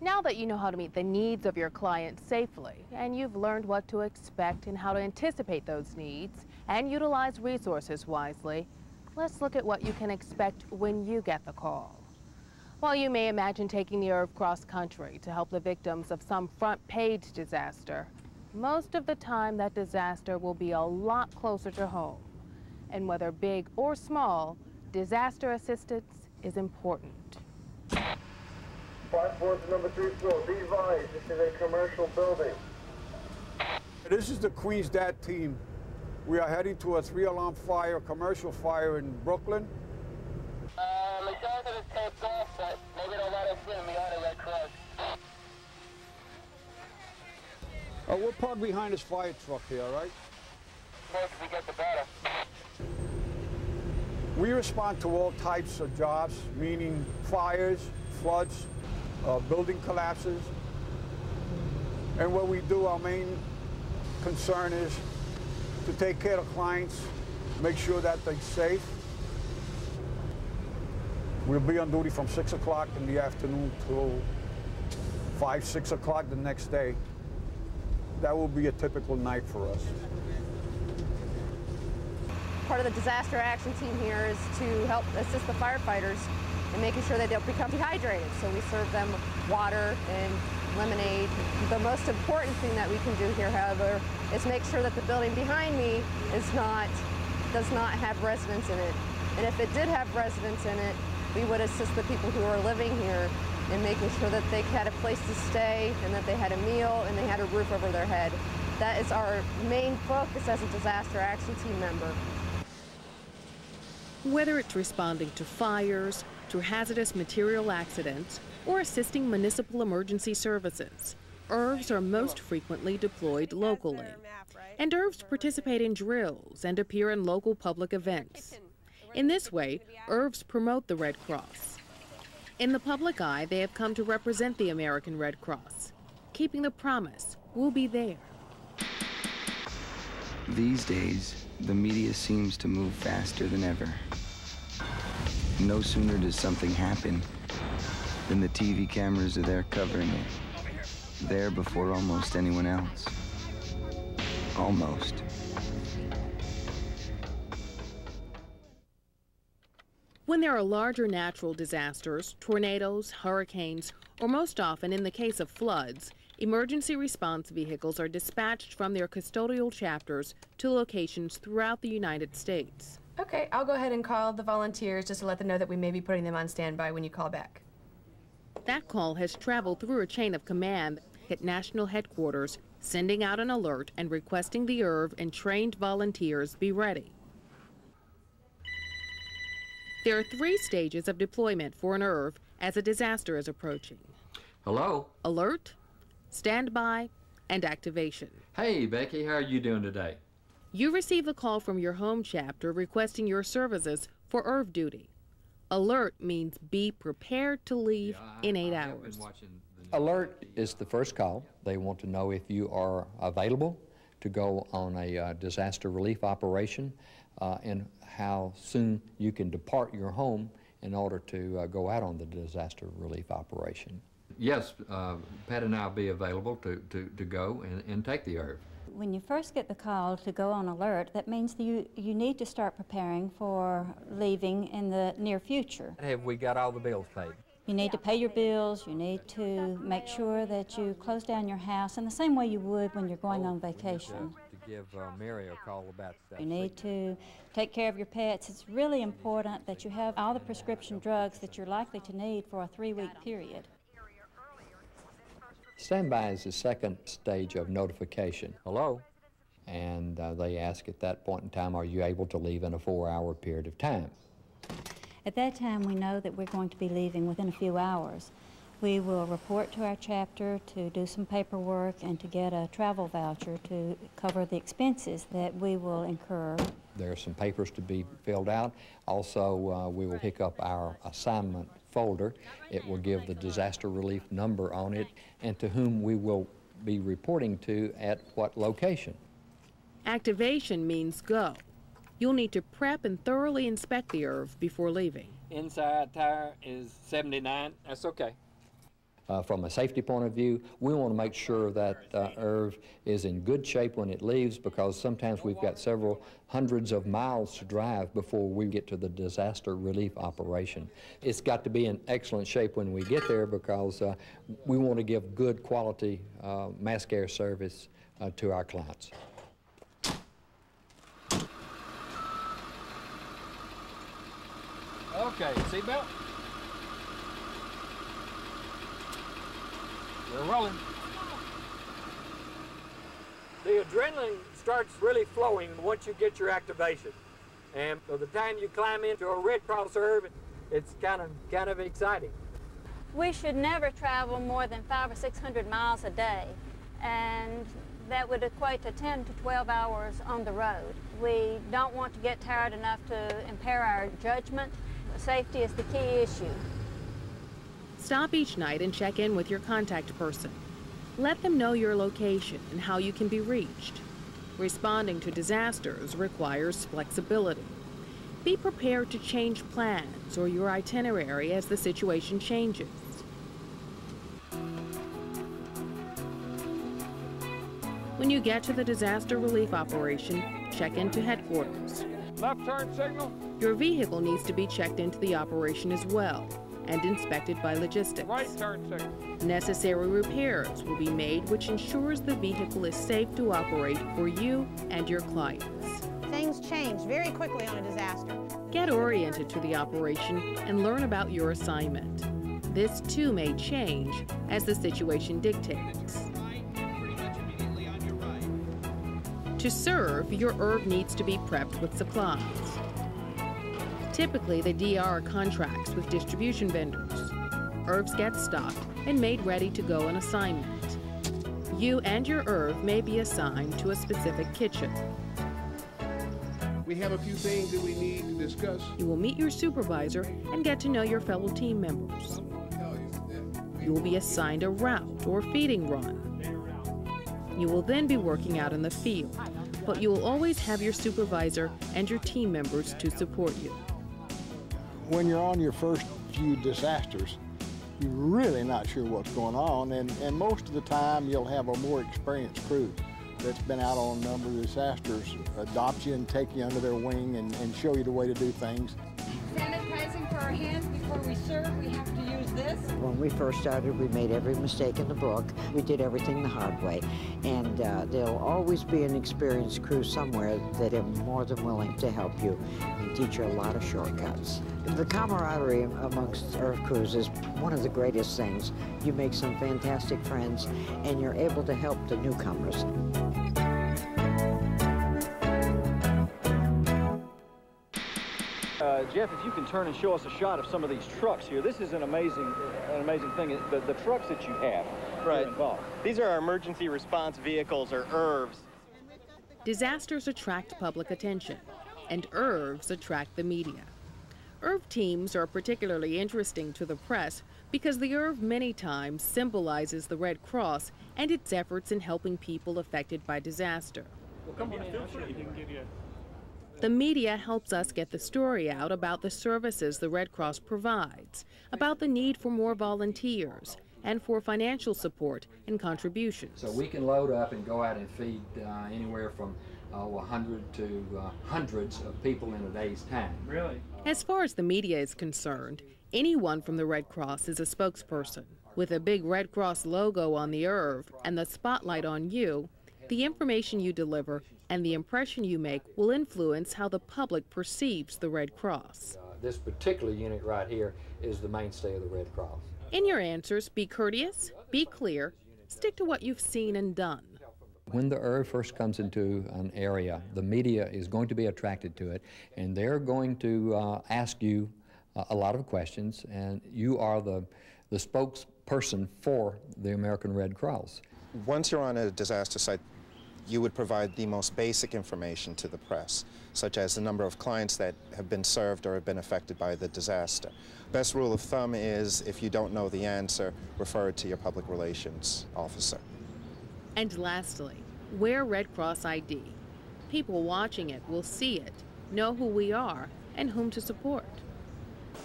Now that you know how to meet the needs of your clients safely, and you've learned what to expect and how to anticipate those needs and utilize resources wisely, let's look at what you can expect when you get the call. While you may imagine taking the ERV cross-country to help the victims of some front-page disaster, most of the time that disaster will be a lot closer to home. And whether big or small, disaster assistance is important. 5-4 to number 3 floor. Be advised, this is a commercial building. This is the Queen's DAT team. We are heading to a 3-alarm fire, commercial fire in Brooklyn. Majority of it's taped off, but maybe don't let us in. We ought to Red Cross. We're parked behind this fire truck here, all right? The closer we get, the better. We respond to all types of jobs, meaning fires, floods, building collapses. And what we do, our main concern is to take care of clients, make sure that they're safe. We'll be on duty from 6 o'clock in the afternoon till 5, 6 o'clock the next day. That will be a typical night for us. Part of the disaster action team here is to help assist the firefighters in making sure they don't become dehydrated. So we serve them water and lemonade. The most important thing that we can do here, however, is make sure that the building behind me does not have residents in it. And if it did have residents in it, we would assist the people who are living here in making sure that they had a place to stay and that they had a meal and they had a roof over their head. That is our main focus as a disaster action team member. Whether it's responding to fires, to hazardous material accidents, or assisting municipal emergency services, ERVs are most frequently deployed locally. And ERVs participate in drills and appear in local public events. In this way, ERVs promote the Red Cross. In the public eye, they have come to represent the American Red Cross, keeping the promise, we'll be there. These days, the media seems to move faster than ever. No sooner does something happen than the TV cameras are there covering it. There before almost anyone else. Almost. When there are larger natural disasters, tornadoes, hurricanes, or most often in the case of floods, emergency response vehicles are dispatched from their custodial chapters to locations throughout the United States. Okay, I'll go ahead and call the volunteers just to let them know that we may be putting them on standby when you call back. That call has traveled through a chain of command at national headquarters, sending out an alert and requesting the ERV and trained volunteers be ready. There are 3 stages of deployment for an ERV as a disaster is approaching. Hello? Alert, standby, and activation. Hey, Becky, how are you doing today? You receive a call from your home chapter requesting your services for ERV duty. Alert means be prepared to leave in 8 hours. Alert is the first call. They want to know if you are available to go on a disaster relief operation and how soon you can depart your home in order to go out on the disaster relief operation. Yes, Pat and I will be available to go and take the ERV. When you first get the call to go on alert, that means that you need to start preparing for leaving in the near future. Have we got all the bills paid? You need to pay your bills, you need to make sure that you close down your house in the same way you would when you're going on vacation. To give Mary a call about that. You need to take care of your pets. It's really important that you have all the prescription drugs that you're likely to need for a 3-week period. Standby is the second stage of notification. Hello? And they ask at that point in time, are you able to leave in a 4-hour period of time? At that time, we know that we're going to be leaving within a few hours. We will report to our chapter to do some paperwork and to get a travel voucher to cover the expenses that we will incur. There are some papers to be filled out. Also, we will pick up our assignment folder. It will give the disaster relief number on it and to whom we will be reporting to at what location. Activation means go. You'll need to prep and thoroughly inspect the ERV before leaving. Inside tire is 79. That's okay. From a safety point of view, we want to make sure that ERV is in good shape when it leaves, because sometimes we've got several hundreds of miles to drive before we get to the disaster relief operation. It's got to be in excellent shape when we get there, because we want to give good quality mass care service to our clients. Okay, seatbelt. We're rolling. The adrenaline starts really flowing once you get your activation. And by the time you climb into a Red Cross ERV, it's kind of exciting. We should never travel more than 500 or 600 miles a day, and that would equate to 10 to 12 hours on the road. We don't want to get tired enough to impair our judgment. Safety is the key issue. Stop each night and check in with your contact person. Let them know your location and how you can be reached. Responding to disasters requires flexibility. Be prepared to change plans or your itinerary as the situation changes. When you get to the disaster relief operation, check into headquarters. Left turn signal. Your vehicle needs to be checked into the operation as well and inspected by logistics. Right turn signal. Necessary repairs will be made, which ensures the vehicle is safe to operate for you and your clients. Things change very quickly on a disaster. Get oriented to the operation and learn about your assignment. This too may change as the situation dictates. To serve, your ERV needs to be prepped with supplies. Typically, the DR contracts with distribution vendors. ERVs get stocked and made ready to go on assignment. You and your ERV may be assigned to a specific kitchen. We have a few things that we need to discuss. You will meet your supervisor and get to know your fellow team members. You will be assigned a route or feeding run. You will then be working out in the field, but you will always have your supervisor and your team members to support you. When you're on your first few disasters, you're really not sure what's going on, and most of the time you'll have a more experienced crew that's been out on a number of disasters adopt you and take you under their wing and show you the way to do things. Sanitizing for our hands before we serve, we have to use this. When we first started, we made every mistake in the book. We did everything the hard way. And there'll always be an experienced crew somewhere that are more than willing to help you and teach you a lot of shortcuts. The camaraderie amongst ERV crews is one of the greatest things. You make some fantastic friends, and you're able to help the newcomers. Jeff, if you can turn and show us a shot of some of these trucks here. This is an amazing thing. The trucks that you have right involved. These are our emergency response vehicles, or ERVs. Disasters attract public attention, and ERVs attract the media. ERV teams are particularly interesting to the press because the ERV many times symbolizes the Red Cross and its efforts in helping people affected by disaster. Well, come on in. I'm sure you can give you The media helps us get the story out about the services the Red Cross provides, about the need for more volunteers, and for financial support and contributions. So we can load up and go out and feed anywhere from 100 to hundreds of people in a day's time. Really? As far as the media is concerned, anyone from the Red Cross is a spokesperson. With a big Red Cross logo on the ERV and the spotlight on you, the information you deliver and the impression you make will influence how the public perceives the Red Cross. This particular unit right here is the mainstay of the Red Cross. In your answers, be courteous, be clear, stick to what you've seen and done. When the ERV first comes into an area, the media is going to be attracted to it, and they're going to ask you a lot of questions, and you are the spokesperson for the American Red Cross. Once you're on a disaster site, you would provide the most basic information to the press, such as the number of clients that have been served or have been affected by the disaster. Best rule of thumb is, if you don't know the answer, refer it to your public relations officer. And lastly, wear Red Cross ID. People watching it will see it, know who we are, and whom to support.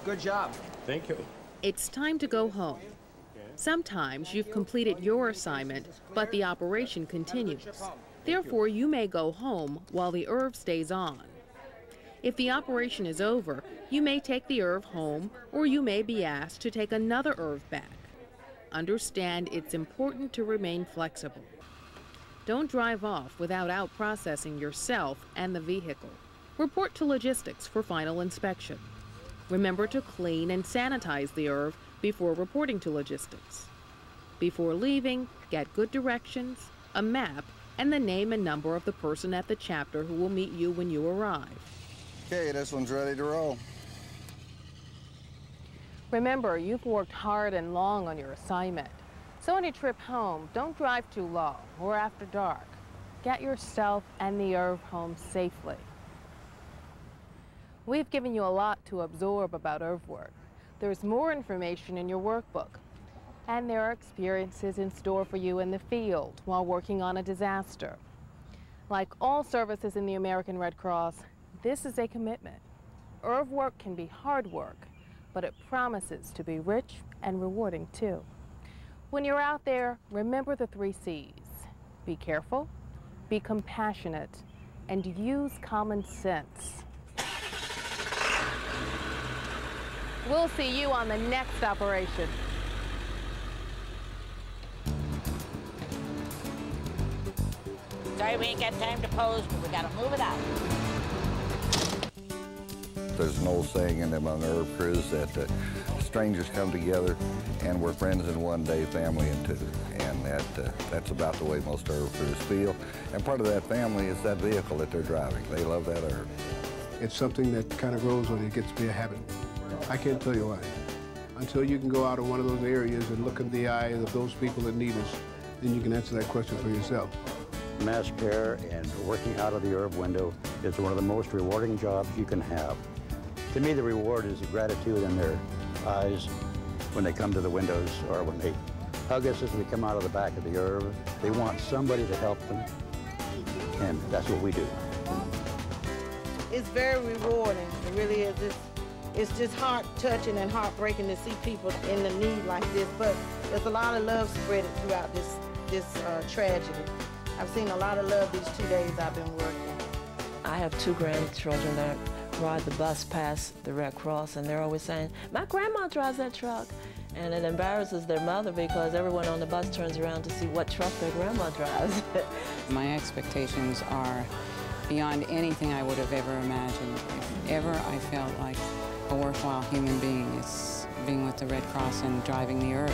Good job. Thank you. It's time to go home. Sometimes you've completed your assignment, but the operation continues. Therefore, you may go home while the ERV stays on. If the operation is over, you may take the ERV home, or you may be asked to take another ERV back. Understand it's important to remain flexible. Don't drive off without out-processing yourself and the vehicle. Report to logistics for final inspection. Remember to clean and sanitize the ERV before reporting to logistics. Before leaving, get good directions, a map, and the name and number of the person at the chapter who will meet you when you arrive. Okay, this one's ready to roll. Remember, you've worked hard and long on your assignment. So on your trip home, don't drive too long or after dark. Get yourself and the ERV home safely. We've given you a lot to absorb about ERV work. There's more information in your workbook. And there are experiences in store for you in the field while working on a disaster. Like all services in the American Red Cross, this is a commitment. ERV work can be hard work, but it promises to be rich and rewarding too. When you're out there, remember the 3 C's. Be careful, be compassionate, and use common sense. We'll see you on the next operation. Sorry we ain't got time to pose, but we gotta move it out. There's an old saying in among ERV crews that strangers come together and we're friends in one day, family in two. And that's about the way most ERV crews feel. And part of that family is that vehicle that they're driving. They love that ERV. It's something that kind of grows on you. It gets to be a habit. I can't tell you why. Until you can go out in one of those areas and look in the eyes of those people that need us, then you can answer that question for yourself. Mass care and working out of the ERV window is one of the most rewarding jobs you can have. To me, the reward is the gratitude in their eyes when they come to the windows or when they hug us as we come out of the back of the ERV. They want somebody to help them, and that's what we do. It's very rewarding. It really is. It's just heart-touching and heartbreaking to see people in the need like this, but there's a lot of love spread throughout this tragedy. I've seen a lot of love these 2 days I've been working. I have 2 grandchildren that ride the bus past the Red Cross, and they're always saying, "My grandma drives that truck." And it embarrasses their mother because everyone on the bus turns around to see what truck their grandma drives. My expectations are beyond anything I would have ever imagined. If ever I felt like a worthwhile human being, it's being with the Red Cross and driving the ERV.